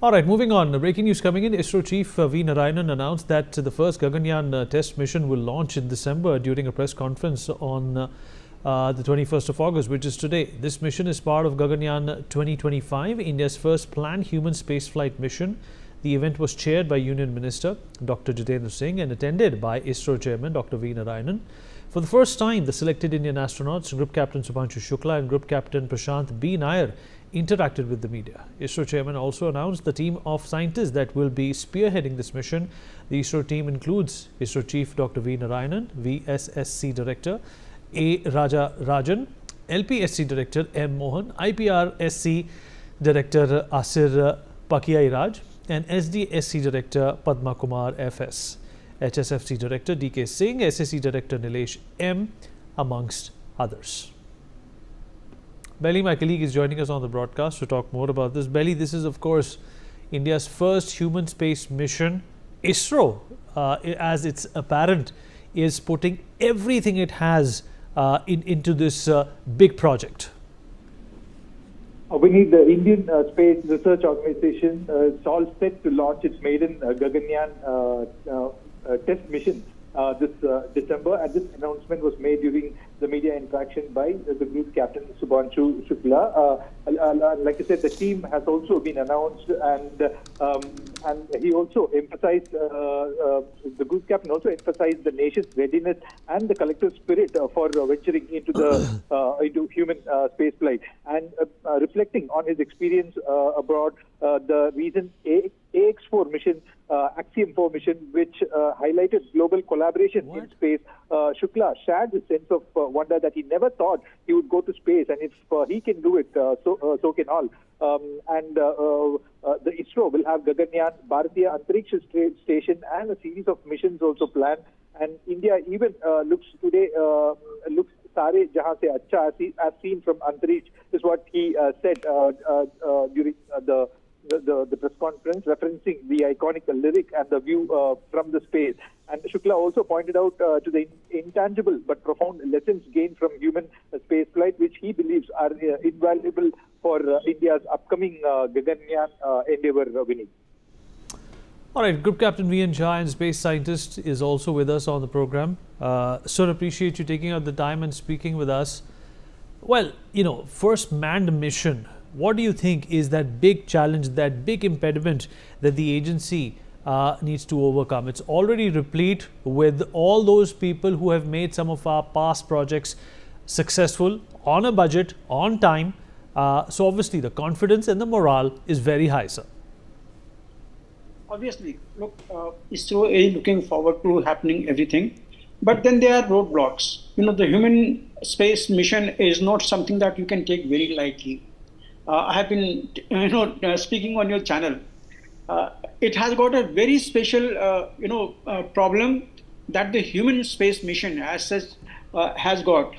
All right, moving on. Breaking news coming in. ISRO Chief V. Narayanan announced that the first Gaganyaan test mission will launch in December during a press conference on the 21st of August, which is today. This mission is part of Gaganyaan 2025, India's first planned human spaceflight mission. The event was chaired by Union Minister Dr. Jitendra Singh and attended by ISRO Chairman Dr. V. Narayanan. For the first time, the selected Indian astronauts, Group Captain Shubhanshu Shukla and Group Captain Prashant B. Nair, interacted with the media. ISRO Chairman also announced the team of scientists that will be spearheading this mission. The ISRO team includes ISRO Chief Dr. V. Narayanan, VSSC Director A. Rajan, LPSC Director M. Mohan, IPRSC Director Asir Pakiyai Raj, and SDSC Director Padma Kumar FS, HSFC Director DK Singh, SSC Director Nilesh M, amongst others. Belly, my colleague, is joining us on the broadcast to talk more about this. Belly, this is of course India's first human space mission. ISRO, as it's apparent, is putting everything it has into this big project. We need the Indian Space Research Organization. It's all set to launch its maiden Gaganyaan test mission this December, and this announcement was made during the media interaction by the group captain Shubhanshu Shukla. Like I said, the team has also been announced, and he also emphasized, the group captain also emphasized the nation's readiness and the collective spirit for venturing into the into human spaceflight, and reflecting on his experience abroad, the recent AX4 mission, Axiom 4 mission, which highlighted global collaboration in space. Shukla shared the sense of wonder that he never thought he would go to space, and if he can do it, so can all. The ISRO will have Gaganyaan, Bharatiya Antariksha Station, and a series of missions also planned. And India even looks Sare Jahan Se Acha, as seen from Antariksh, is what he said during the press conference, referencing the iconic lyric and the view from the space. And Shukla also pointed out to the intangible but profound lessons gained from human spaceflight, which he believes are invaluable for India's upcoming Gaganyaan endeavor, Vinny. All right, Group Captain V.N. Jha, and space scientist, is also with us on the program. Sir, appreciate you taking out the time and speaking with us. Well, first manned mission. What do you think is that big challenge, that big impediment that the agency needs to overcome? It's already replete with all those people who have made some of our past projects successful, on a budget, on time. So obviously the confidence and the morale is very high, sir. Obviously, look, ISRO is looking forward to happening everything, but then there are roadblocks. The human space mission is not something that you can take very lightly. I have been, speaking on your channel. It has got a very special, problem that the human space mission as such has got.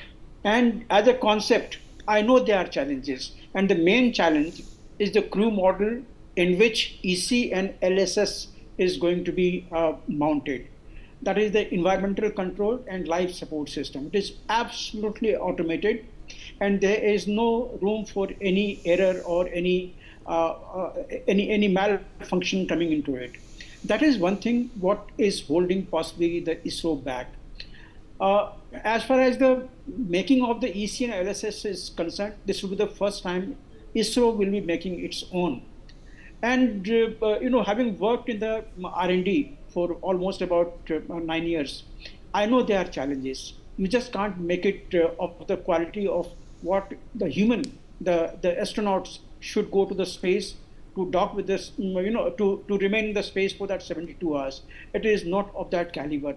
And as a concept, I know there are challenges, and the main challenge is the crew model in which EC and LSS is going to be mounted. That is the environmental control and life support system. It is absolutely automated, and there is no room for any error or any malfunction coming into it. That is one thing what is holding possibly the ISRO back. As far as the making of the EC and LSS is concerned, this will be the first time ISRO will be making its own. And having worked in the R&D for almost about 9 years, I know there are challenges. You just can't make it of the quality of what the astronauts should go to the space to dock with this, to remain in the space for that 72 hours. It is not of that caliber.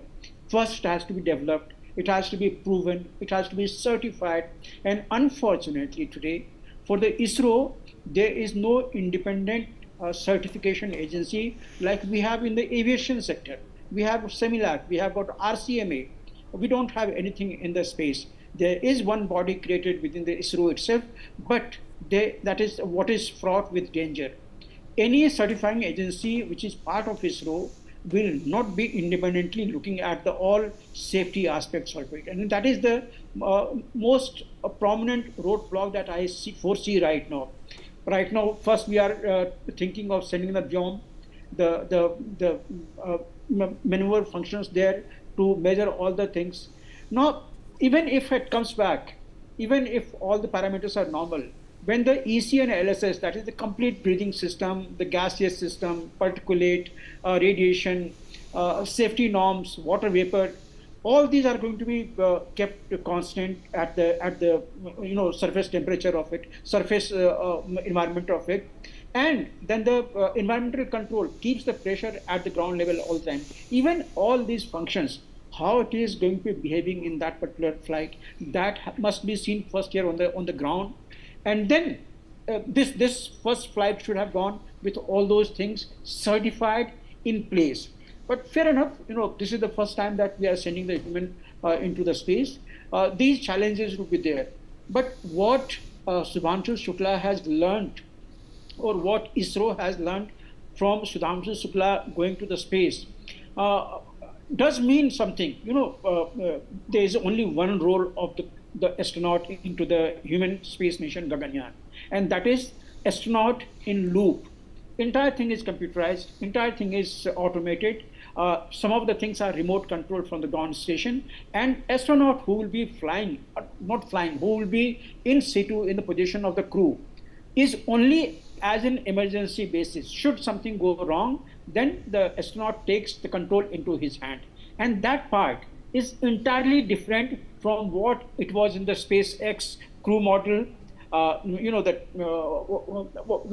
First, it has to be developed, it has to be proven, it has to be certified. And unfortunately today, for the ISRO, there is no independent certification agency like we have in the aviation sector. We have Semilac, we have got RCMA. We don't have anything in the space. There is one body created within the ISRO itself, but that is what is fraught with danger. Any certifying agency which is part of ISRO will not be independently looking at all safety aspects of it. And that is the most prominent roadblock that I foresee right now. Right now, first we are thinking of sending the Vyom, the maneuver functions there to measure all the things. Now, even if it comes back, even if all the parameters are normal, when the EC and LSS, that is the complete breathing system, the gaseous system, particulate, radiation, safety norms, water vapor, all these are going to be kept constant at the surface temperature of it, surface environment of it, and then the environmental control keeps the pressure at the ground level all the time. Even all these functions, how it is going to be behaving in that particular flight, that must be seen first here on the ground, and then this first flight should have gone with all those things certified in place. But fair enough, this is the first time that we are sending the human into the space. These challenges will be there. But what Shubhanshu Shukla has learned, or what ISRO has learned from Shubhanshu Shukla going to the space, does mean something. There is only one role of the astronaut into the human space mission Gaganyaan, and that is astronaut in loop. Entire thing is computerized, entire thing is automated. Some of the things are remote controlled from the ground station, and astronaut who will be flying, not flying, who will be in situ in the position of the crew, is only as an emergency basis. Should something go wrong, then the astronaut takes the control into his hand. And that part is entirely different from what it was in the SpaceX crew model,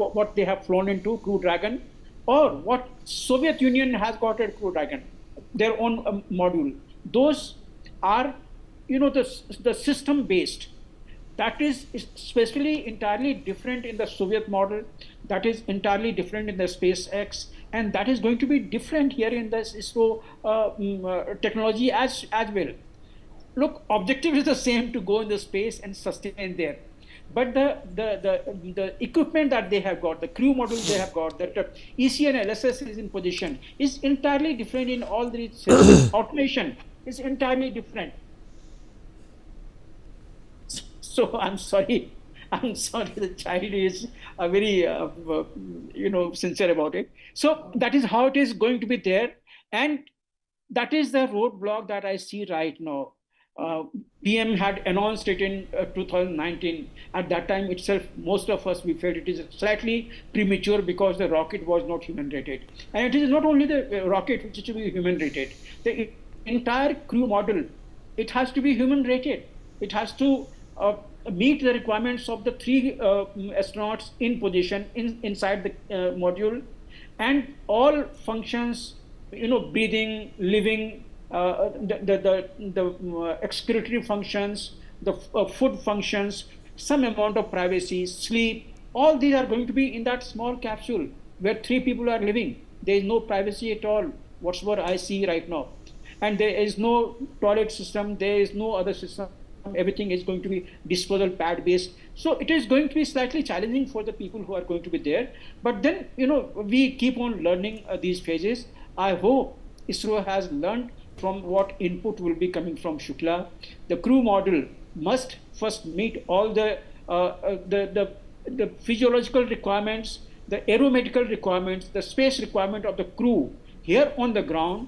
what they have flown into, Crew Dragon, or what Soviet Union has got at Crew Dragon, their own module. Those are, the system based. That is especially entirely different in the Soviet model. That is entirely different in the SpaceX, and that is going to be different here in this ISRO technology as well. Look, objective is the same, to go in the space and sustain there. But the equipment that they have got, the crew module they have got, that EC and LSS is in position, is entirely different in all these systems. Automation is entirely different. So I'm sorry, the child is very, sincere about it. So that is how it is going to be there. And that is the roadblock that I see right now. PM had announced it in 2019. At that time itself, most of us, we felt it is slightly premature because the rocket was not human rated. And it is not only the rocket which is to be human rated. The entire crew model, it has to be human rated. It has to meet the requirements of the 3 astronauts in position inside the module, and all functions, breathing, living, the excretory functions, the food functions, some amount of privacy, sleep, all these are going to be in that small capsule where 3 people are living. There is no privacy at all, whatsoever I see right now. And there is no toilet system, there is no other system. Everything is going to be disposal pad based. So it is going to be slightly challenging for the people who are going to be there. But then, we keep on learning these phases. I hope ISRO has learned from what input will be coming from Shukla. The crew model must first meet all the physiological requirements, the aeromedical requirements, the space requirement of the crew here on the ground,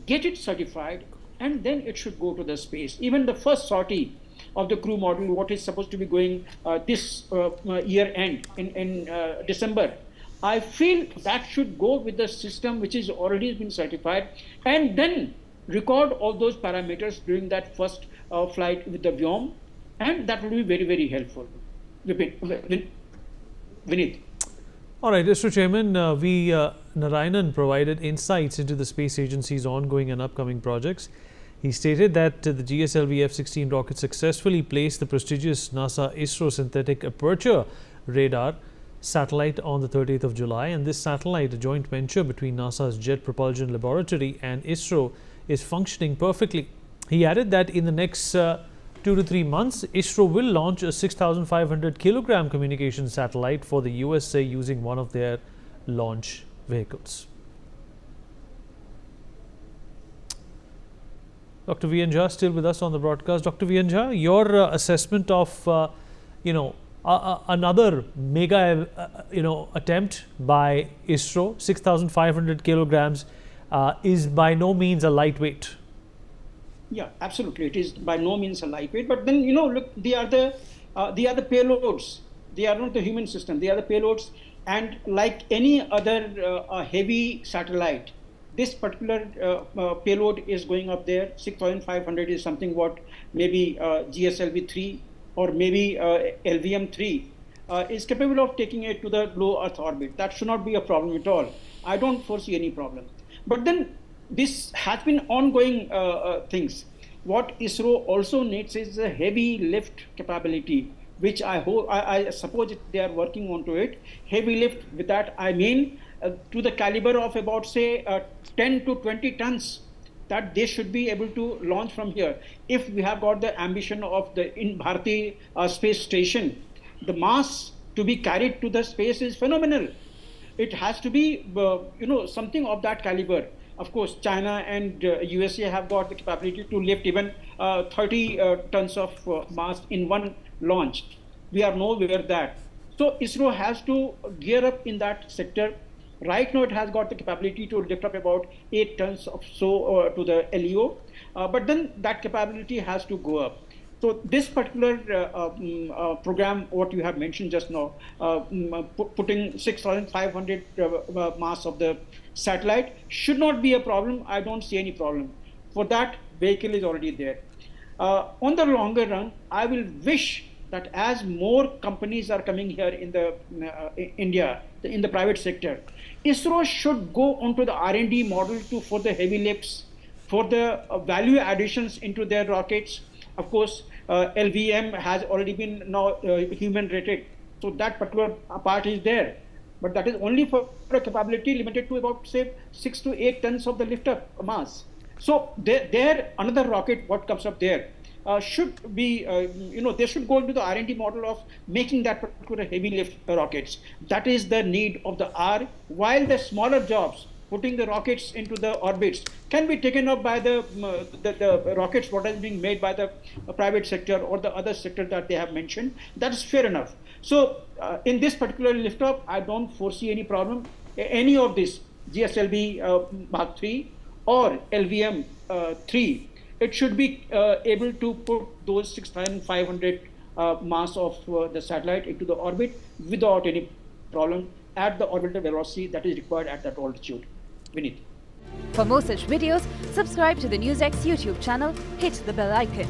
get it certified, and then it should go to the space. Even the first sortie of the crew module, what is supposed to be going this year end in December, I feel that should go with the system which is already been certified, and then record all those parameters during that first flight with the Vyom, and that will be very, very helpful. Vineet. All right, ISRO Chairman V. Narayanan provided insights into the space agency's ongoing and upcoming projects. He stated that the GSLV F-16 rocket successfully placed the prestigious NASA ISRO synthetic aperture radar satellite on the 30th of July, and this satellite, a joint venture between NASA's Jet Propulsion Laboratory and ISRO, is functioning perfectly. He added that in the next 2 to 3 months, ISRO will launch a 6,500 kilogram communication satellite for the USA using one of their launch vehicles. Dr. V. N. Jha still with us on the broadcast. Dr. V. N. Jha, your assessment of, another mega, attempt by ISRO. 6,500 kilograms is by no means a lightweight. Yeah, absolutely. It is by no means a lightweight. But then, look, they are the payloads. They are not the human system. They are the payloads. And like any other heavy satellite, this particular payload is going up there. 6,500 is something what maybe GSLV-3 or maybe LVM-3 is capable of taking it to the low Earth orbit. That should not be a problem at all. I don't foresee any problem. But then this has been ongoing things. What ISRO also needs is a heavy lift capability, which I suppose they are working onto it. Heavy lift, with that I mean to the caliber of about, say, 10 to 20 tons that they should be able to launch from here. If we have got the ambition of the Bharati space station, the mass to be carried to the space is phenomenal. It has to be, something of that caliber. Of course, China and USA have got the capability to lift even 30 tons of mass in one launch. We are nowhere that. So ISRO has to gear up in that sector. Right now, it has got the capability to lift up about 8 tons of to the LEO, but then that capability has to go up. So this particular program, what you have mentioned just now, putting 6,500 mass of the satellite should not be a problem. I don't see any problem. For that, vehicle is already there. On the longer run, I will wish that as more companies are coming here in the India, in the private sector, ISRO should go onto the R&D model for the heavy lifts, for the value additions into their rockets. Of course, LVM has already been now human rated, so that particular part is there. But that is only for a capability limited to about, say, 6 to 8 tons of the lift up mass. So there another rocket, what comes up there, should be, they should go into the R&D model of making that particular heavy lift rockets. That is the need of the hour, while the smaller jobs, putting the rockets into the orbits, can be taken up by the rockets what is being made by the private sector or the other sector that they have mentioned. That is fair enough. So in this particular lift up, I don't foresee any problem. Any of this GSLV Mark 3 or LVM 3, it should be able to put those 6,500 mass of the satellite into the orbit without any problem at the orbital velocity that is required at that altitude. Vineet. For more such videos, subscribe to the Newsx YouTube channel, hit the bell icon.